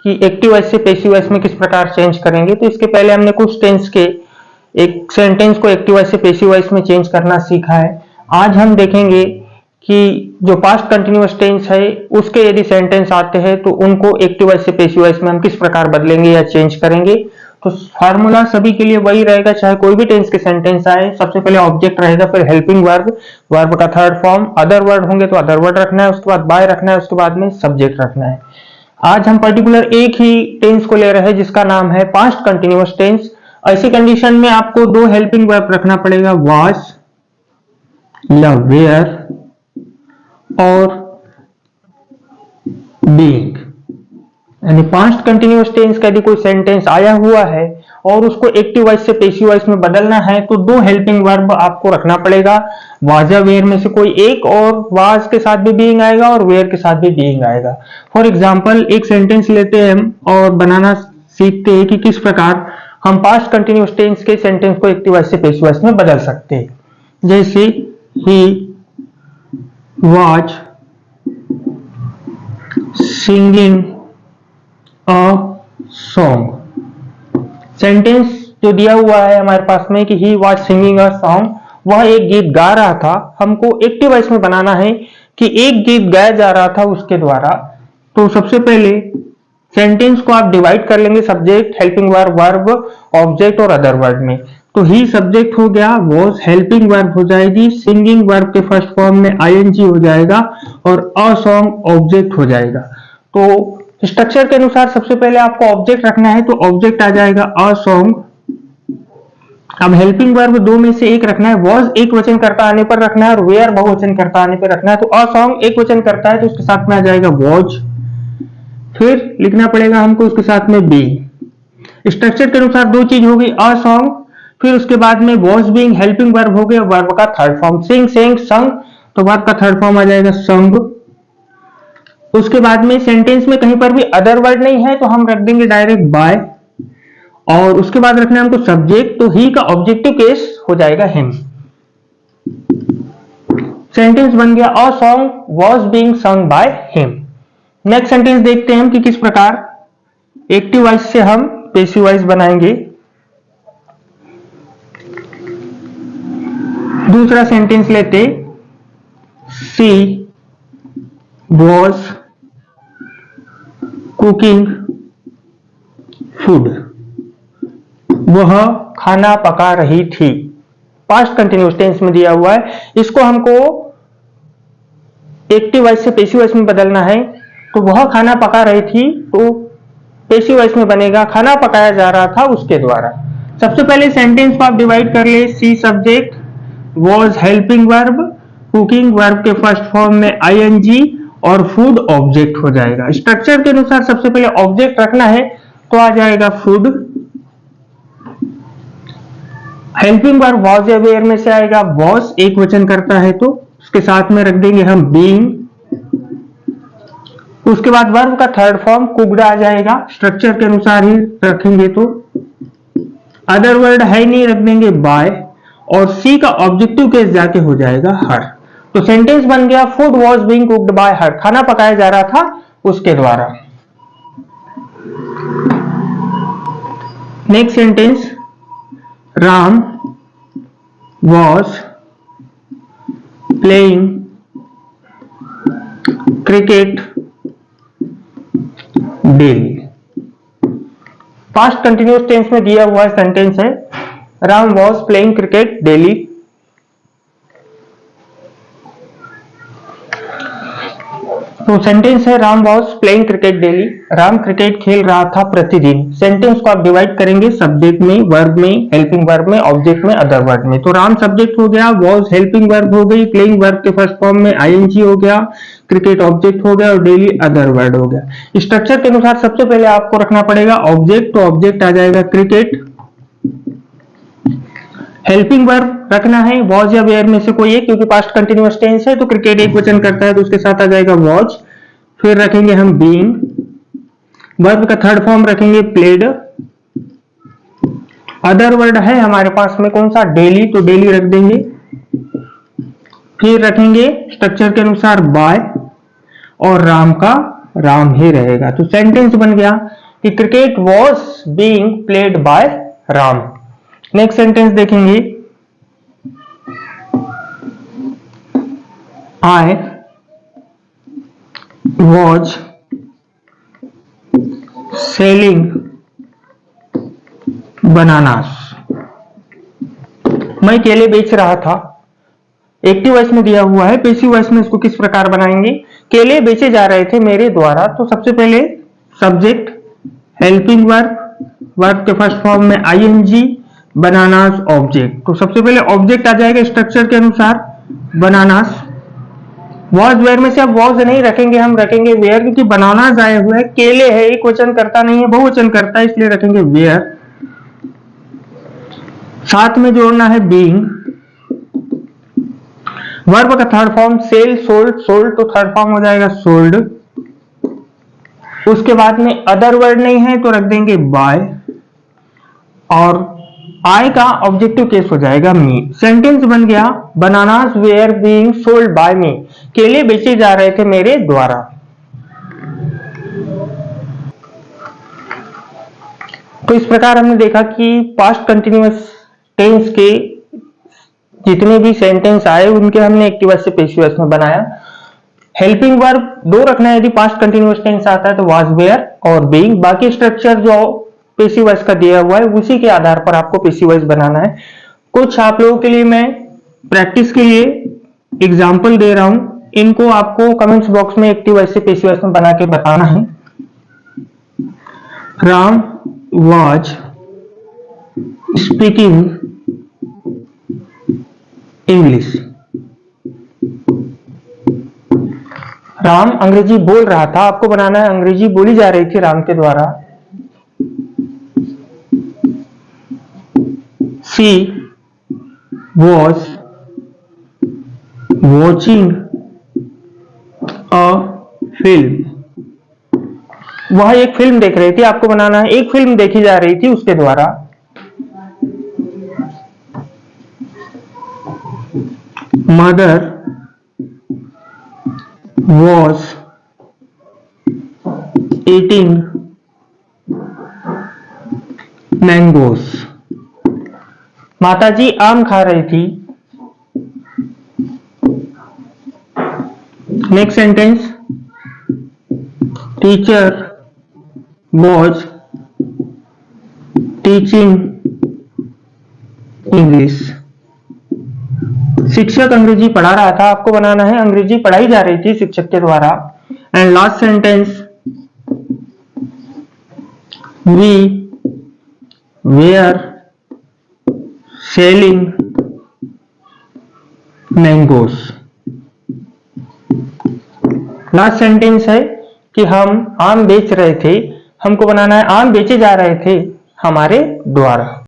कि active voice से passive voice में किस प्रकार चेंज करेंगे। तो इसके पहले हमने कुछ टेंस के एक सेंटेंस को एक्टिव वॉइस से पैसिव वॉइस में चेंज करना सीखा है। आज हम देखेंगे कि जो पास्ट कंटिन्यूअस टेंस है उसके यदि सेंटेंस आते हैं तो उनको एक्टिव वॉइस से पैसिव वॉइस में हम किस प्रकार बदलेंगे या चेंज करेंगे। तो फार्मूला सभी के लिए वही रहेगा, चाहे कोई भी टेंस के सेंटेंस आए। सबसे पहले ऑब्जेक्ट रहेगा, फिर हेल्पिंग वर्ब, वर्ब का थर्ड फॉर्म, अदर वर्ड होंगे तो अदर वर्ड रखना है, उसके बाद बाय रखना है, उसके बाद में सब्जेक्ट रखना है। आज हम पर्टिकुलर एक ही टेंस को ले रहे हैं जिसका नाम है पास्ट कंटिन्यूअस टेंस। ऐसी कंडीशन में आपको दो हेल्पिंग वर्ब रखना पड़ेगा, वाज या वेयर और बीइंग। यानी पास्ट कंटिन्यूअस टेंस का यदि कोई सेंटेंस आया हुआ है और उसको एक्टिव वॉइस से पैसिव वॉइस में बदलना है तो दो हेल्पिंग वर्ब आपको रखना पड़ेगा, वाज या वेयर में से कोई एक, और वाज के साथ भी बीइंग आएगा और वेयर के साथ भी बीइंग आएगा। फॉर एग्जांपल एक सेंटेंस लेते हैं और बनाना सीखते हैं कि किस प्रकार हम पास्ट कंटिन्यूअस टेंस के सेंटेंस को एक्टिव वॉइस से पैसिव वॉइस में बदल सकते हैं। जैसे he was singing a song. Sentence जो दिया हुआ है हमारे पास में कि he was singing a song, वह एक गीत गा रहा था। हमको एक्टिव वॉइस में बनाना है कि एक गीत गाया जा रहा था उसके द्वारा। तो सबसे पहले सेंटेंस को आप डिवाइड कर लेंगे subject, helping verb, verb, object और अदर वर्ड में। तो ही सब्जेक्ट हो गया, वॉज हेल्पिंग वर्ब हो जाएगी, सिंगिंग वर्ब के फर्स्ट फॉर्म में आईएनजी हो जाएगा और अ सॉन्ग ऑब्जेक्ट हो जाएगा। तो स्ट्रक्चर के अनुसार सबसे पहले आपको ऑब्जेक्ट रखना है, तो ऑब्जेक्ट आ जाएगा अ सॉन्ग। अब हेल्पिंग वर्ब दो में से एक रखना है, वॉज एक वचन कर्ता आने पर रखना है और वेयर बहुवचन कर्ता आने पर रखना है। तो अ सॉन्ग एक वचन करता है तो उसके साथ में आ जाएगा वॉज, फिर लिखना पड़ेगा हमको उसके साथ में बी। स्ट्रक्चर के अनुसार दो चीज होगी, अ सॉन्ग, फिर उसके बाद में वॉज बीइंग हेल्पिंग वर्ब हो गया, वर्ब का थर्ड फॉर्म, सिंग, सेंग, संग, तो वर्ब का थर्ड फॉर्म आ जाएगा संग। उसके बाद में सेंटेंस में कहीं पर भी अदर वर्ड नहीं है तो हम रख देंगे डायरेक्ट बाय, और उसके बाद रखना है हमको सब्जेक्ट, तो ही का ऑब्जेक्टिव केस हो जाएगा हिम। सेंटेंस बन गया, a song was being sung by him. Next sentence देखते हैं हम कि किस प्रकार एक्टिव वॉइस से हम पैसिव वॉइस बनाएंगे। दूसरा सेंटेंस लेते, सी वॉज कुकिंग फूड, वह खाना पका रही थी। पास्ट कंटिन्यूअस टेंस में दिया हुआ है, इसको हमको एक्टिव वॉइस से पैसिव वॉइस में बदलना है। तो वह खाना पका रही थी, तो पैसिव वॉइस में बनेगा खाना पकाया जा रहा था उसके द्वारा। सबसे पहले सेंटेंस को आप डिवाइड कर ले, सी subject, was helping verb, cooking verb के फर्स्ट फॉर्म में आईएनजी और फूड ऑब्जेक्ट हो जाएगा। स्ट्रक्चर के अनुसार सबसे पहले ऑब्जेक्ट रखना है तो आ जाएगा फूड, हेल्पिंग वर्ब वॉज या वेयर में से आएगा, वॉज एक वचन करता है तो उसके साथ में रख देंगे हम बीइंग। उसके बाद वर्ब का थर्ड फॉर्म कुक्ड आ जाएगा, स्ट्रक्चर के अनुसार ही रखेंगे। तो अदर वर्ड है नहीं, रख देंगे बाय, और सी का ऑब्जेक्टिव केस जाके हो जाएगा हर। तो सेंटेंस बन गया, food was being cooked by her, खाना पकाया जा रहा था उसके द्वारा। Next sentence, Ram was playing cricket daily. Past continuous tense में दिया हुआ सेंटेंस है, Ram was playing cricket daily. तो सेंटेंस है, Ram was playing cricket daily, Ram cricket खेल रहा था प्रतिदिन। सेंटेंस को आप डिवाइड करेंगे सब्जेक्ट में, वर्ब में, हेल्पिंग वर्ब में, ऑब्जेक्ट में, अदर वर्ड में। तो राम सब्जेक्ट हो गया, वॉज हेल्पिंग वर्ब हो गई, प्लेइंग वर्ब के फर्स्ट फॉर्म में आईएनजी हो गया, क्रिकेट ऑब्जेक्ट हो गया और डेली अदर वर्ड हो गया। स्ट्रक्चर के अनुसार सबसे पहले आपको रखना पड़ेगा ऑब्जेक्ट, तो ऑब्जेक्ट आ जाएगा क्रिकेट, हेल्पिंग वर्ब रखना है वॉज या वेयर में से कोई एक, क्योंकि पास्ट कंटिन्यूअस टेंस है तो क्रिकेट एक वचन करता है तो उसके साथ आ जाएगा वॉज। फिर रखेंगे हम बीइंग, वर्ब का थर्ड फॉर्म रखेंगे प्लेड, अदर वर्ड है हमारे पास में कौन सा, डेली, तो डेली रख देंगे। फिर रखेंगे स्ट्रक्चर के अनुसार बाय और राम का राम ही रहेगा। तो सेंटेंस बन गया कि cricket was being played by Ram. Next sentence देखेंगे, आई वॉज सेलिंग बनानास। मैं केले बेच रहा था। एक्टिव वॉइस में दिया हुआ है, पैसिव वॉइस में इसको किस प्रकार बनाएंगे, केले बेचे जा रहे थे मेरे द्वारा। तो सबसे पहले सब्जेक्ट, हेल्पिंग वर्ब, वर्ब के फर्स्ट फॉर्म में आईएनजी, बनानास ऑब्जेक्ट। तो सबसे पहले ऑब्जेक्ट आ जाएगा स्ट्रक्चर के अनुसार बनानास। वॉज वेयर में से अब वॉज नहीं रखेंगे, हम रखेंगे वेयर, क्योंकि बनानास आए हुए हैं, केले है, एक वचन करता नहीं है, बहुवचन करता है, इसलिए रखेंगे वेयर। साथ में जोड़ना है बीइंग। वर्ब का third form sell, sold, sold तो थर्ड फॉर्म हो जाएगा सोल्ड। उसके बाद में अदर वर्ड नहीं है तो रख देंगे बाय, और आई का ऑब्जेक्टिव केस हो जाएगा मी। सेंटेंस बन गया bananas were being sold by me, केले बेचे जा रहे थे मेरे द्वारा। तो इस प्रकार हमने देखा कि पास्ट कंटिन्यूअस टेंस के जितने भी सेंटेंस आए उनके हमने एक्टिव वॉइस से पैसिव वॉइस में बनाया। हेल्पिंग वर्ब दो रखना है, यदि पास्ट कंटिन्यूअस टेंस आता है तो वाज वेयर और बीइंग। बाकी स्ट्रक्चर जो पैसिव वॉइस का दिया हुआ है उसी के आधार पर आपको पैसिव वॉइस बनाना है। कुछ आप लोगों के लिए मैं प्रैक्टिस के लिए एग्जांपल दे रहा हूं, इनको आपको कमेंट्स बॉक्स में एक्टिव वॉइस से पैसिव वॉइस में बना के बताना है। Ram was speaking English. Ram अंग्रेजी बोल रहा था, आपको बनाना है अंग्रेजी बोली जा रही थी राम के द्वारा। She was watching a film. वह एक फिल्म देख रही थी, आपको बनाना है एक फिल्म देखी जा रही थी उसके द्वारा। Mother was eating mangoes। माताजी आम खा रही थी। Next sentence, teacher was teaching English. शिक्षक अंग्रेजी पढ़ा रहा था, आपको बनाना है अंग्रेजी पढ़ाई जा रही थी शिक्षक के द्वारा। And last sentence, we were selling mangoes. Last sentence है कि हम आम बेच रहे थे, हमको बनाना है आम बेचे जा रहे थे हमारे द्वारा।